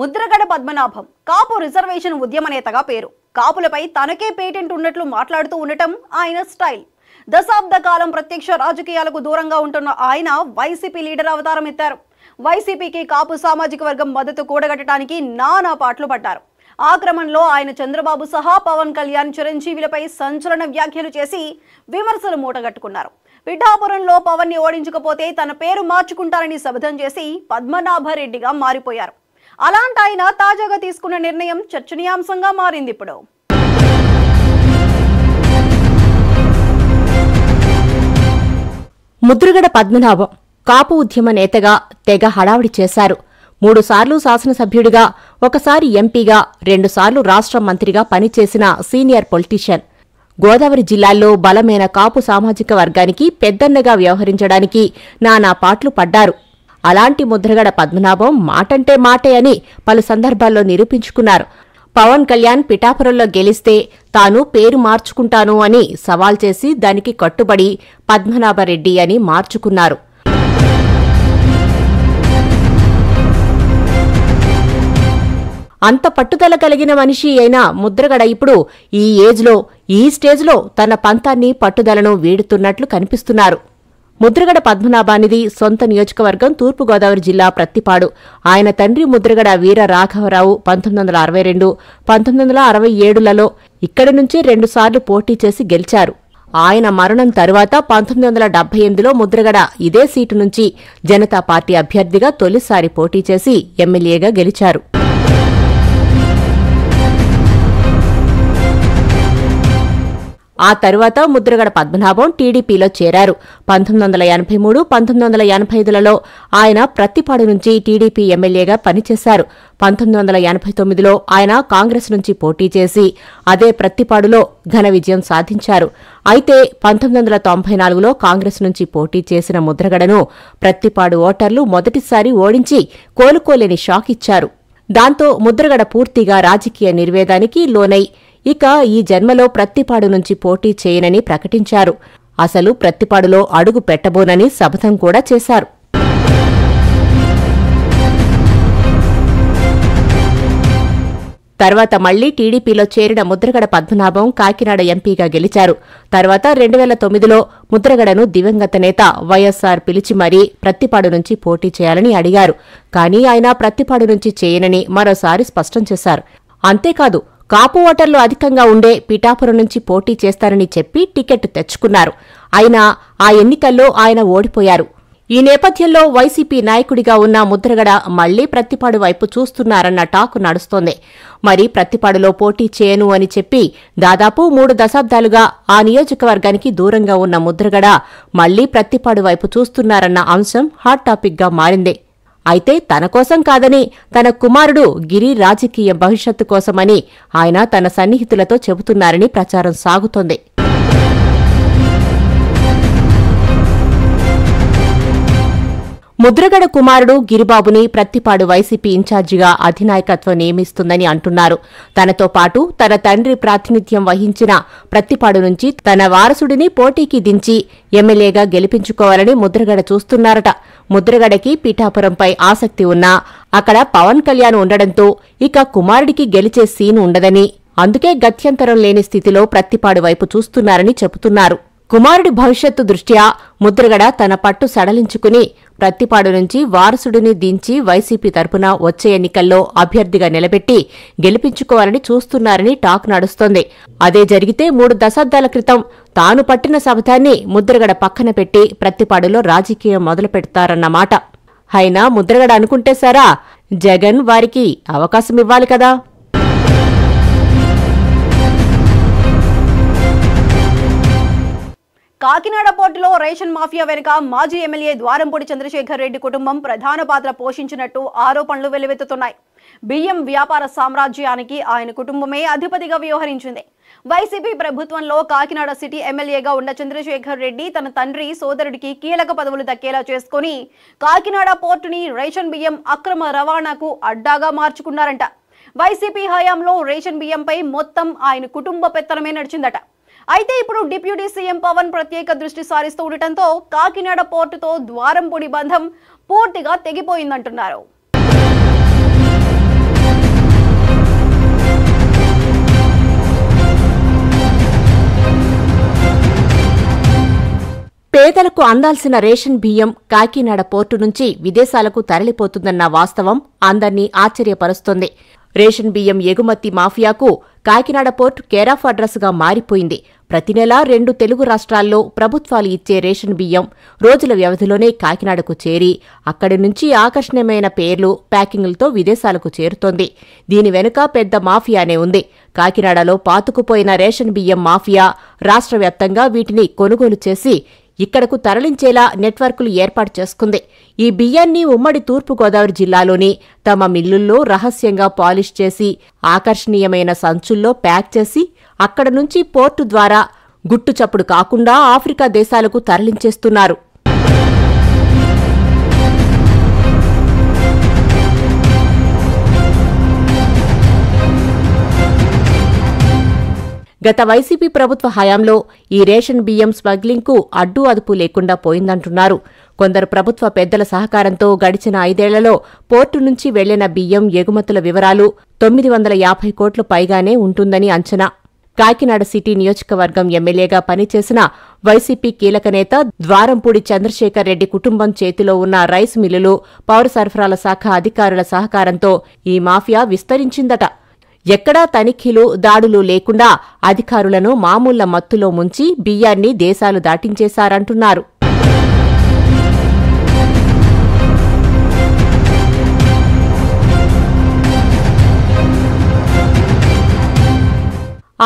ముద్రగడ పద్మనాభం కాపు reservation ఉద్యమ నేతగా పేరు. కాపులపై తనకే పేటెంట్ ఉన్నట్లు మాట్లాడుతూ ఉండటం ఆయన స్టైల్. దశాబ్ద కాలం ప్రత్యక్ష రాజకీయాలకు దూరంగా ఉంటున్న ఆయన వైసీపీ లీడర్ అవతారం ఎత్తారు. వైసీపీకి కాపు సామాజిక వర్గం మద్దతు కూడగట్టడానికి నానా పాటలు పడ్డారు. ఆ క్రమంలో ఆయన చంద్రబాబు సహా పవన్ కళ్యాణ్, చిరంజీవిలపై సంచలన వ్యాఖ్యలు చేసి విమర్శలు మూటగట్టుకున్నారు. పిఠాపురంలో పవన్ ని ఓడించకపోతే తన పేరు మార్చుకుంటారని శపథం చేసి పద్మనాభరెడ్డిగా మారిపోయారు. అలాంటి ఆయన తాజాగా తీసుకున్న నిర్ణయం చర్చనీయాంశంగా మారింది. ఇప్పుడు ముద్రగడ పద్మనాభం కాపు ఉద్యమ నేతగా తెగ హడావిడి చేశారు. 3 సార్లు శాసనసభ్యుడిగా, ఒకసారి ఎంపీగా, 2 సార్లు రాష్ట్ర మంత్రిగా పనిచేసిన సీనియర్ పొలిటీషియన్. గోదావరి జిల్లాల్లో బలమైన కాపు సామాజిక వర్గానికి పెద్దన్నగా వ్యవహరించడానికి నానా పాట్లు పడ్డారు. అలాంటి ముద్రగడ పద్మనాభం మాటంటే మాటే అని పలు సందర్భాల్లో నిరూపించుకున్నారు. పవన్ కళ్యాణ్ పిఠాపురంలో గెలిస్తే తాను పేరు మార్చుకుంటాను అని సవాల్ చేసి దానికి కట్టుబడి పద్మనాభరెడ్డి అని మార్చుకున్నారు. అంత పట్టుదల కలిగిన మనిషి అయిన ముద్రగడ ఇప్పుడు ఈ ఏజ్లో, ఈ స్టేజ్లో తన పంతాన్ని, పట్టుదలను వీడుతున్నట్లు కనిపిస్తున్నారు. ముద్రగడ పద్మనాభానిది సొంత నియోజకవర్గం తూర్పుగోదావరి జిల్లా ప్రత్తిపాడు. ఆయన తండ్రి ముద్రగడ వీర రాఘవరావు 1962, 1967లలో ఇక్కడి నుంచి 2 సార్లు పోటీ చేసి గెలిచారు. ఆయన మరణం తరువాత 1978లో ముద్రగడ ఇదే సీటు నుంచి జనతా పార్టీ అభ్యర్థిగా తొలిసారి పోటీ చేసి ఎమ్మెల్యేగా గెలిచారు. ఆ తరువాత ముద్రగడ పద్మనాభం టీడీపీలో చేరారు. 1983, 1985లలో ఆయన ప్రత్తిపాడు నుంచి టీడీపీ ఎమ్మెల్యేగా పనిచేశారు. 1989లో ఆయన కాంగ్రెస్ నుంచి పోటీ చేసి అదే ప్రత్తిపాడులో ఘన విజయం సాధించారు. అయితే 1994లో కాంగ్రెస్ నుంచి పోటీ చేసిన ముద్రగడను ప్రత్తిపాడు ఓటర్లు మొదటిసారి ఓడించి కోలుకోలేని షాక్ ఇచ్చారు. దాంతో ముద్రగడ పూర్తిగా రాజకీయ నిర్వేదానికి లోనై ఇక ఈ జన్మలో ప్రత్తిపాడు నుంచి పోటీ చేయనని ప్రకటించారు. అసలు ప్రత్తిపాడులో అడుగు పెట్టబోనని శపథం కూడా చేశారు. తర్వాత మళ్లీ టీడీపీలో చేరిన ముద్రగడ పద్మనాభం కాకినాడ ఎంపీగా గెలిచారు. తర్వాత 2009లో ముద్రగడను దివంగత నేత వైఎస్సార్ పిలిచి మరీ ప్రత్తిపాడు నుంచి పోటీ చేయాలని అడిగారు. కానీ ఆయన ప్రత్తిపాడు నుంచి చేయనని మరోసారి స్పష్టం చేశారు. అంతేకాదు, కాపు ఓటర్లు అధికంగా ఉండే పిఠాపురం నుంచి పోటీ చేస్తారని చెప్పి టికెట్ తెచ్చుకున్నారు. అయినా ఆ ఎన్నికల్లో ఆయన ఓడిపోయారు. ఈ నేపథ్యంలో వైసీపీ నాయకుడిగా ఉన్న ముద్రగడ మళ్లీ ప్రత్తిపాడు వైపు చూస్తున్నారన్న టాక్ నడుస్తోంది. మరి ప్రత్తిపాడులో పోటీ చేయను అని చెప్పి దాదాపు 3 దశాబ్దాలుగా ఆ నియోజకవర్గానికి దూరంగా ఉన్న ముద్రగడ మళ్లీ ప్రత్తిపాడు వైపు చూస్తున్నారన్న అంశం హాట్ టాపిక్గా మారింది. అయితే తన కోసం కాదని, తన కుమారుడు గిరి రాజకీయ భవిష్యత్తు కోసమని ఆయన తన సన్నిహితులతో చెబుతున్నారని ప్రచారం సాగుతోంది. ముద్రగడ కుమారుడు గిరిబాబుని ప్రత్తిపాడు వైసీపీ ఇన్ఛార్జిగా అధినాయకత్వం నియమిస్తుందని అంటున్నారు. తనతో పాటు తన తండ్రి ప్రాతినిధ్యం వహించిన ప్రత్తిపాడు నుంచి తన వారసుడిని పోటీకి దించి ఎమ్మెల్యేగా గెలిపించుకోవాలని ముద్రగడ చూస్తున్నారట. ముద్రగడకి పిఠాపురంపై ఆసక్తి ఉన్నా అక్కడ పవన్ కళ్యాణ్ ఉండడంతో ఇక కుమారుడికి గెలిచే సీన్ ఉండదని, అందుకే గత్యంతరం లేని స్థితిలో ప్రత్తిపాడు వైపు చూస్తున్నారని చెబుతున్నారు. కుమారుడి భవిష్యత్తు దృష్ట్యా ముద్రగడ తన పట్టు సడలించుకుని ప్రత్తిపాడు నుంచి వారసుడిని దించి వైసీపీ తరపున వచ్చే ఎన్నికల్లో అభ్యర్థిగా నిలబెట్టి గెలిపించుకోవాలని చూస్తున్నారని టాక్ నడుస్తోంది. అదే జరిగితే 3 దశాబ్దాల క్రితం తాను పట్టిన శపథాన్ని ముద్రగడ పక్కన పెట్టి ప్రత్తిపాడులో రాజకీయం మొదలు పెడతారన్నమాట. అయినా ముద్రగడ అనుకుంటే సరా, జగన్ వారికి అవకాశమివ్వాలి కదా. కాకినాడ పోర్టులో రేషన్ మాఫియా వెనుక మాజీ ఎమ్మెల్యే ద్వారంపూడి చంద్రశేఖర్ రెడ్డి కుటుంబం ప్రధాన పాత్ర పోషించినట్టు ఆరోపణలు వెల్లువెత్తుతున్నాయి. బియ్యం వ్యాపార సామ్రాజ్యానికి ఆయన కుటుంబమే అధిపతిగా వ్యవహరించింది. వైసీపీ ప్రభుత్వంలో కాకినాడ సిటీ ఎమ్మెల్యేగా ఉన్న చంద్రశేఖర్ రెడ్డి తన తండ్రి, సోదరుడికి కీలక పదవులు దక్కేలా చేసుకుని కాకినాడ పోర్టుని రేషన్ బియ్యం అక్రమ రవాణాకు అడ్డాగా మార్చుకున్నారంట. వైసీపీ హయాంలో రేషన్ బియ్యంపై మొత్తం ఆయన కుటుంబ పెత్తనమే నడిచిందట. అయితే ఇప్పుడు డిప్యూటీ సీఎం పవన్ ప్రత్యేక దృష్టి సారిస్తూ ఉండటంతో కాకినాడ పోర్టుతో ద్వారంపూడి బంధం పూర్తిగా తెగిపోయిందంటున్నారు. పేదలకు అందాల్సిన రేషన్ బియ్యం కాకినాడ పోర్టు నుంచి విదేశాలకు తరలిపోతుందన్న వాస్తవం అందర్నీ ఆశ్చర్యపరుస్తోంది. రేషన్ బియ్యం ఎగుమతి మాఫియాకు కాకినాడ పోర్టు కేరాఫ్ అడ్రస్గా మారిపోయింది. ప్రతి నెలా 2 తెలుగు రాష్ట్రాల్లో ప్రభుత్వాలు ఇచ్చే రేషన్ బియ్యం రోజుల వ్యవధిలోనే కాకినాడకు చేరి అక్కడి నుంచి ఆకర్షణీయమైన పేర్లు, ప్యాకింగులతో విదేశాలకు చేరుతోంది. దీని వెనుక పెద్ద మాఫియానే ఉంది. కాకినాడలో పాతుకుపోయిన రేషన్ బియ్యం మాఫియా రాష్ట్ర వ్యాప్తంగా వీటిని కొనుగోలు చేసి ఇక్కడకు తరలించేలా నెట్వర్కులు ఏర్పాటు చేసుకుంది. ఈ బియ్యాన్ని ఉమ్మడి తూర్పుగోదావరి జిల్లాలోని తమ మిల్లుల్లో రహస్యంగా పాలిష్ చేసి ఆకర్షణీయమైన సంచుల్లో ప్యాక్ చేసి అక్కడ నుంచి పోర్టు ద్వారా గుట్టుచప్పుడు కాకుండా ఆఫ్రికా దేశాలకు తరలించేస్తున్నారు. గత వైసీపీ ప్రభుత్వ హయాంలో ఈ రేషన్ బియ్యం స్మగ్లింగ్కు అడ్డు అదుపు లేకుండా పోయిందంటున్నారు. కొందరు ప్రభుత్వ పెద్దల సహకారంతో గడిచిన 5 ఏళ్లలో పోర్టు నుంచి వెళ్లిన బియ్యం ఎగుమతుల వివరాలు 950 కోట్ల పైగానే ఉంటుందని అంచనా. కాకినాడ సిటీ నియోజకవర్గం ఎమ్మెల్యేగా పనిచేసిన వైసీపీ కీలక నేత ద్వారంపూడి చంద్రశేఖర్ రెడ్డి కుటుంబం చేతిలో ఉన్న రైస్ మిల్లులు, పౌర సరఫరాల శాఖ అధికారుల సహకారంతో ఈ మాఫియా విస్తరించిందట. ఎక్కడా తనిఖీలు, దాడులు లేకుండా అధికారులను మామూళ్ల మత్తులో ముంచి బియ్యాన్ని దేశాలు దాటించేశారంటున్నారు.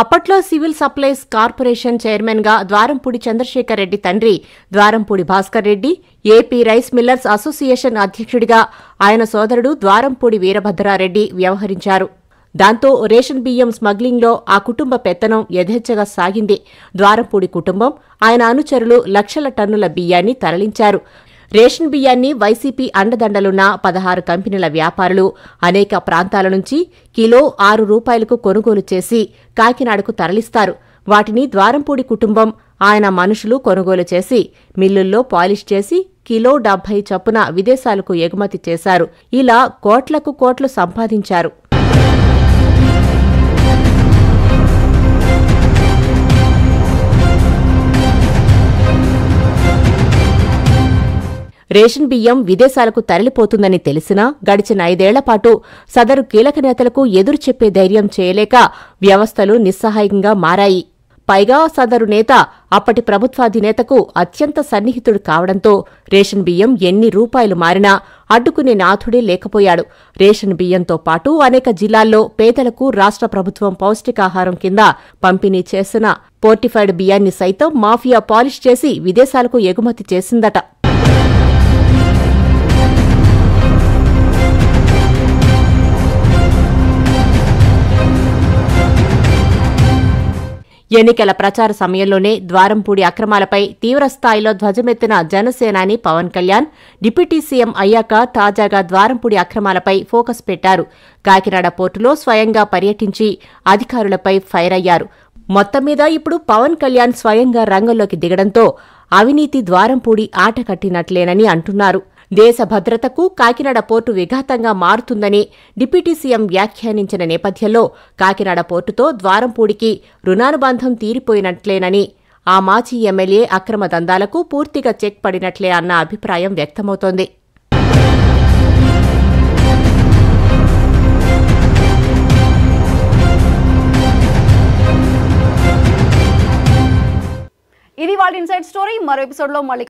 అప్పట్లో సివిల్ సప్లైస్ కార్పొరేషన్ చైర్మన్గా ద్వారంపూడి చంద్రశేఖర్ రెడ్డి తండ్రి Dwarampudi Bhaskar Reddy, AP rice millers association అధ్యక్షుడిగా ఆయన సోదరుడు ద్వారంపూడి వీరభద్రారెడ్డి వ్యవహరించారు. దాంతో రేషన్ బియ్యం స్మగ్లింగ్లో ఆ కుటుంబ పెత్తనం యథేచ్ఛగా సాగింది. ద్వారంపూడి కుటుంబం, ఆయన అనుచరులు లక్షల టన్నుల బియ్యాన్ని తరలించారు. రేషన్ బియ్యాన్ని వైసీపీ అండదండలున్న 16 కంపెనీల వ్యాపారులు అనేక ప్రాంతాల నుంచి కిలో 6 రూపాయలకు కొనుగోలు చేసి కాకినాడకు తరలిస్తారు. వాటిని ద్వారంపూడి కుటుంబం, ఆయన మనుషులు కొనుగోలు చేసి మిల్లుల్లో పాలిష్ చేసి కిలో 70 చొప్పున విదేశాలకు ఎగుమతి చేశారు. ఇలా కోట్లకు కోట్లు సంపాదించారు. రేషన్ బియ్యం విదేశాలకు తరలిపోతుందని తెలిసినా గడిచిన 5 ఏళ్లపాటు సదరు కీలక నేతలకు ఎదురు చెప్పే ధైర్యం చేయలేక వ్యవస్థలు నిస్సహాయంగా మారాయి. పైగా సదరు నేత అప్పటి ప్రభుత్వాధినేతకు అత్యంత సన్నిహితుడు కావడంతో రేషన్ బియ్యం ఎన్ని రూపాయలు మారినా అడ్డుకునే నాథుడే లేకపోయాడు. రేషన్ బియ్యంతో పాటు అనేక జిల్లాల్లో పేదలకు రాష్ట్ర ప్రభుత్వం పౌష్టికాహారం కింద పంపిణీ చేసిన పోర్టిఫైడ్ బియ్యాన్ని సైతం మాఫియా పాలిష్ చేసి విదేశాలకు ఎగుమతి చేసిందట. ఎన్నికల ప్రచార సమయంలోనే ద్వారంపూడి అక్రమాలపై తీవ్రస్థాయిలో ధ్వజమెత్తిన జనసేనాని పవన్ కళ్యాణ్ డిప్యూటీ సీఎం అయ్యాక తాజాగా ద్వారంపూడి అక్రమాలపై ఫోకస్ పెట్టారు. కాకినాడ పోర్టులో స్వయంగా పర్యటించి అధికారులపై ఫైర్ అయ్యారు. మొత్తం మీద ఇప్పుడు పవన్ కళ్యాణ్ స్వయంగా రంగంలోకి దిగడంతో అవినీతి ద్వారంపూడి ఆట కట్టినట్లేనని అంటున్నారు. దేశ భద్రతకు కాకినాడ పోర్టు విఘాతంగా మారుతుందని డిప్యూటీ సీఎం వ్యాఖ్యానించిన నేపథ్యంలో కాకినాడ పోర్టుతో ద్వారంపూడికి రుణానుబంధం తీరిపోయినట్లేనని, ఆ మాజీ ఎమ్మెల్యే అక్రమ దందాలకు పూర్తిగా చెక్ పడినట్లే అన్న అభిప్రాయం వ్యక్తమవుతోంది. ఇది వాళ్ళ ఇన్సైడ్ స్టోరీ. మరో ఎపిసోడ్లో మళ్ళీ